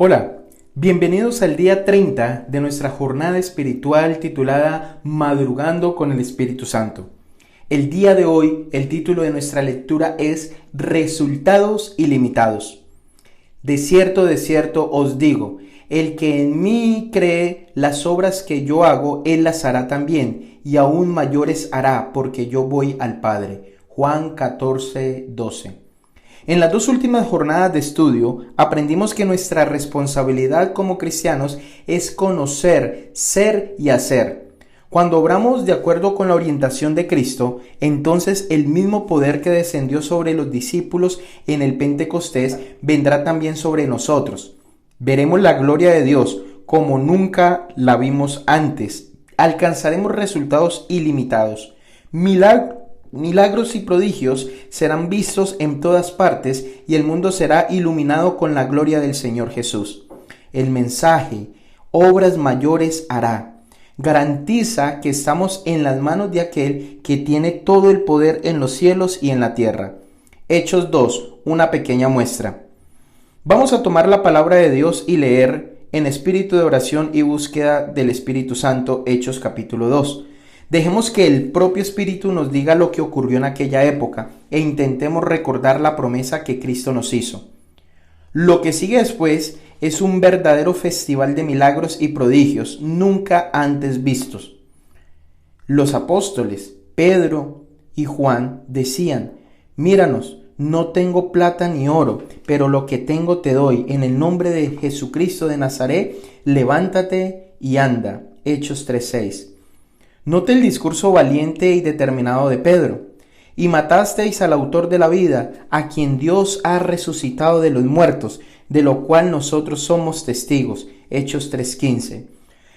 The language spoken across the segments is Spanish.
Hola, bienvenidos al día 30 de nuestra jornada espiritual titulada Madrugando con el Espíritu Santo. El día de hoy, el título de nuestra lectura es Resultados ilimitados. De cierto os digo, el que en mí cree, las obras que yo hago, él las hará también, y aún mayores hará, porque yo voy al Padre. Juan 14:12. En las dos últimas jornadas de estudio aprendimos que nuestra responsabilidad como cristianos es conocer, ser y hacer. Cuando obramos de acuerdo con la orientación de Cristo, entonces el mismo poder que descendió sobre los discípulos en el Pentecostés vendrá también sobre nosotros. Veremos la gloria de Dios como nunca la vimos antes. Alcanzaremos resultados ilimitados. Milagros y prodigios serán vistos en todas partes y el mundo será iluminado con la gloria del Señor Jesús. El mensaje, obras mayores hará, garantiza que estamos en las manos de aquel que tiene todo el poder en los cielos y en la tierra. Hechos 2, una pequeña muestra. Vamos a tomar la palabra de Dios y leer en espíritu de oración y búsqueda del Espíritu Santo, Hechos capítulo 2. Dejemos que el propio Espíritu nos diga lo que ocurrió en aquella época e intentemos recordar la promesa que Cristo nos hizo. Lo que sigue después es un verdadero festival de milagros y prodigios nunca antes vistos. Los apóstoles, Pedro y Juan, decían: míranos, no tengo plata ni oro, pero lo que tengo te doy. En el nombre de Jesucristo de Nazaret, levántate y anda. Hechos 3:6. Note el discurso valiente y determinado de Pedro. Y matasteis al autor de la vida, a quien Dios ha resucitado de los muertos, de lo cual nosotros somos testigos. Hechos 3:15.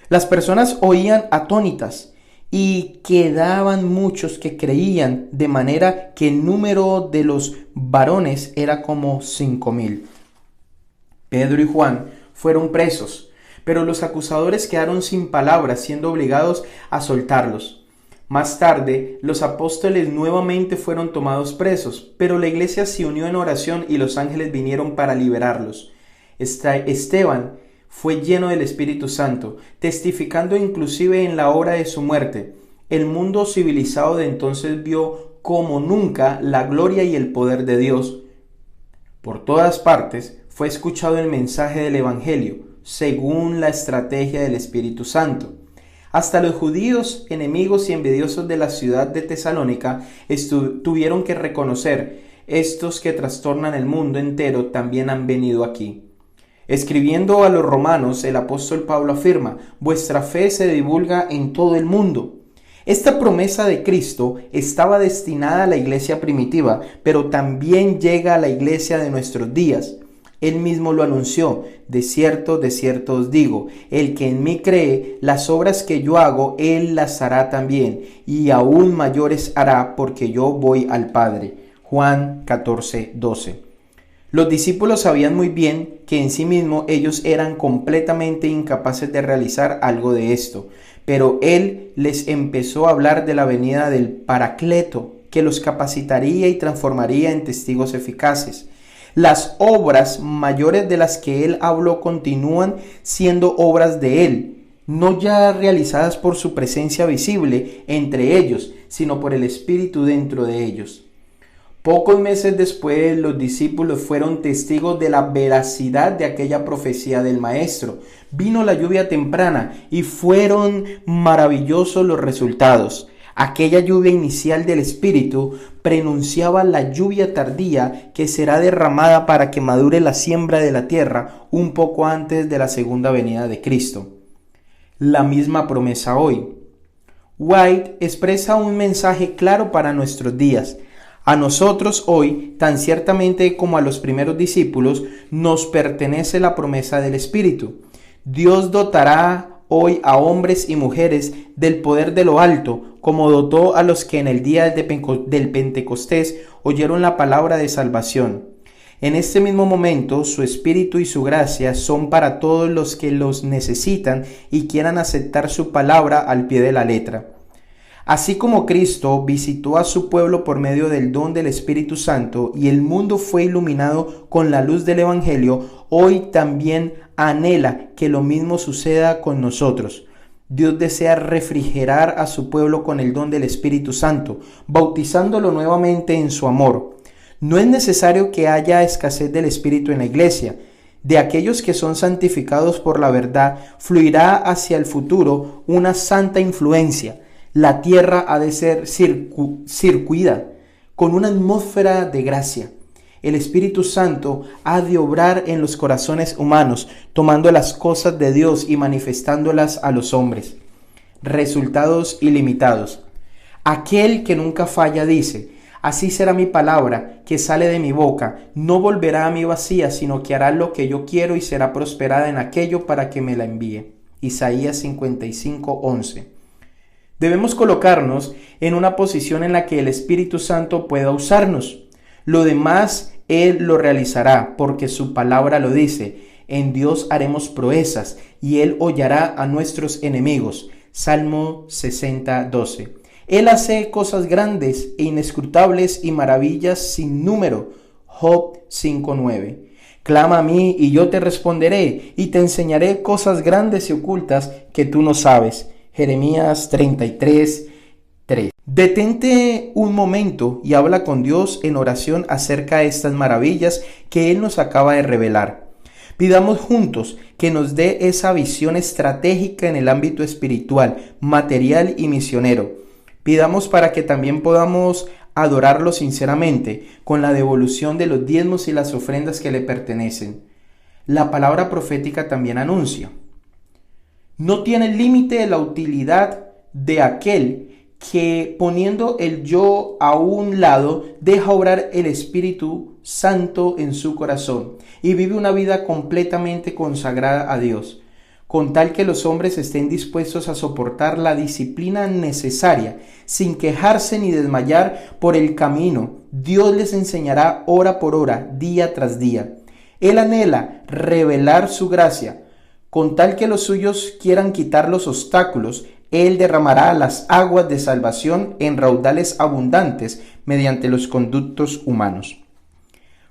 Las personas oían atónitas y quedaban muchos que creían, de manera que el número de los varones era como 5,000. Pedro y Juan fueron presos, pero los acusadores quedaron sin palabras, siendo obligados a soltarlos. Más tarde, los apóstoles nuevamente fueron tomados presos, pero la iglesia se unió en oración y los ángeles vinieron para liberarlos. Esteban fue lleno del Espíritu Santo, testificando inclusive en la hora de su muerte. El mundo civilizado de entonces vio como nunca la gloria y el poder de Dios. Por todas partes fue escuchado el mensaje del Evangelio, según la estrategia del Espíritu Santo. Hasta los judíos, enemigos y envidiosos de la ciudad de Tesalónica, tuvieron que reconocer: estos que trastornan el mundo entero también han venido aquí. Escribiendo a los romanos, el apóstol Pablo afirma: vuestra fe se divulga en todo el mundo. Esta promesa de Cristo estaba destinada a la iglesia primitiva, pero también llega a la iglesia de nuestros días. Él mismo lo anunció: de cierto os digo, el que en mí cree, las obras que yo hago, él las hará también, y aún mayores hará, porque yo voy al Padre. Juan 14:12. Los discípulos sabían muy bien que en sí mismos ellos eran completamente incapaces de realizar algo de esto, pero él les empezó a hablar de la venida del Paracleto, que los capacitaría y transformaría en testigos eficaces. Las obras mayores de las que él habló continúan siendo obras de él, no ya realizadas por su presencia visible entre ellos, sino por el Espíritu dentro de ellos. Pocos meses después, los discípulos fueron testigos de la veracidad de aquella profecía del Maestro. Vino la lluvia temprana y fueron maravillosos los resultados. Aquella lluvia inicial del Espíritu prenunciaba la lluvia tardía que será derramada para que madure la siembra de la tierra un poco antes de la segunda venida de Cristo. La misma promesa hoy. White expresa un mensaje claro para nuestros días. A nosotros hoy, tan ciertamente como a los primeros discípulos, nos pertenece la promesa del Espíritu. Dios dotará hoy a hombres y mujeres del poder de lo alto, como dotó a los que en el día del Pentecostés oyeron la palabra de salvación. En este mismo momento, su Espíritu y su gracia son para todos los que los necesitan y quieran aceptar su palabra al pie de la letra. Así como Cristo visitó a su pueblo por medio del don del Espíritu Santo y el mundo fue iluminado con la luz del Evangelio, hoy también anhela que lo mismo suceda con nosotros. Dios desea refrigerar a su pueblo con el don del Espíritu Santo, bautizándolo nuevamente en su amor. No es necesario que haya escasez del Espíritu en la iglesia. De aquellos que son santificados por la verdad, fluirá hacia el futuro una santa influencia. La tierra ha de ser circuida con una atmósfera de gracia. El Espíritu Santo ha de obrar en los corazones humanos, tomando las cosas de Dios y manifestándolas a los hombres. Resultados ilimitados. Aquel que nunca falla dice: así será mi palabra que sale de mi boca, no volverá a mí vacía, sino que hará lo que yo quiero y será prosperada en aquello para que me la envíe. Isaías 55:11. Debemos colocarnos en una posición en la que el Espíritu Santo pueda usarnos. Lo demás Él lo realizará, porque su palabra lo dice. En Dios haremos proezas, y Él hollará a nuestros enemigos. Salmo 60:12. Él hace cosas grandes e inescrutables y maravillas sin número. Job 5:9. Clama a mí y yo te responderé, y te enseñaré cosas grandes y ocultas que tú no sabes. Jeremías 33:3. Detente un momento y habla con Dios en oración acerca de estas maravillas que Él nos acaba de revelar. Pidamos juntos que nos dé esa visión estratégica en el ámbito espiritual, material y misionero. Pidamos para que también podamos adorarlo sinceramente con la devolución de los diezmos y las ofrendas que le pertenecen. La palabra profética también anuncia: no tiene límite la utilidad de aquel que, poniendo el yo a un lado, deja obrar el Espíritu Santo en su corazón y vive una vida completamente consagrada a Dios, con tal que los hombres estén dispuestos a soportar la disciplina necesaria, sin quejarse ni desmayar por el camino. Dios les enseñará hora por hora, día tras día. Él anhela revelar su gracia, con tal que los suyos quieran quitar los obstáculos. Él derramará las aguas de salvación en raudales abundantes mediante los conductos humanos.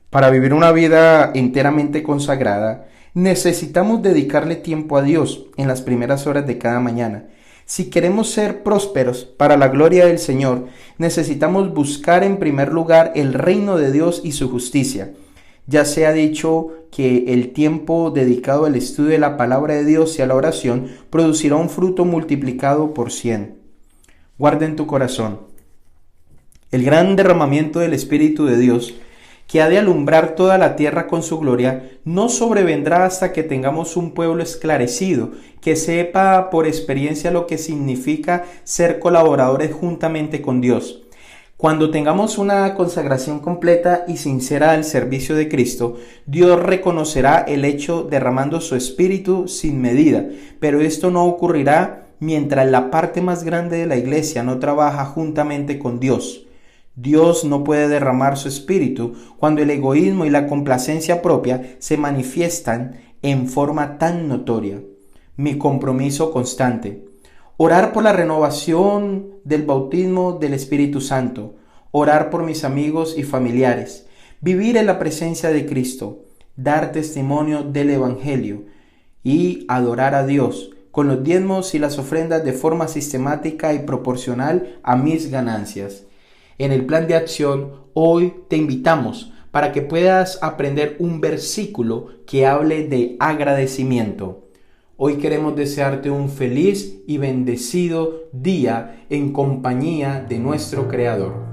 Para vivir una vida enteramente consagrada, necesitamos dedicarle tiempo a Dios en las primeras horas de cada mañana. Si queremos ser prósperos para la gloria del Señor, necesitamos buscar en primer lugar el reino de Dios y su justicia. Ya se ha dicho que el tiempo dedicado al estudio de la palabra de Dios y a la oración producirá un fruto multiplicado por 100. Guarda en tu corazón el gran derramamiento del Espíritu de Dios, que ha de alumbrar toda la tierra con su gloria, no sobrevendrá hasta que tengamos un pueblo esclarecido, que sepa por experiencia lo que significa ser colaboradores juntamente con Dios. Cuando tengamos una consagración completa y sincera al servicio de Cristo, Dios reconocerá el hecho derramando su Espíritu sin medida, pero esto no ocurrirá mientras la parte más grande de la iglesia no trabaja juntamente con Dios. Dios no puede derramar su Espíritu cuando el egoísmo y la complacencia propia se manifiestan en forma tan notoria. Mi compromiso constante: orar por la renovación del bautismo del Espíritu Santo, orar por mis amigos y familiares, vivir en la presencia de Cristo, dar testimonio del Evangelio y adorar a Dios con los diezmos y las ofrendas de forma sistemática y proporcional a mis ganancias. En el plan de acción, hoy te invitamos para que puedas aprender un versículo que hable de agradecimiento. Hoy queremos desearte un feliz y bendecido día en compañía de nuestro Creador.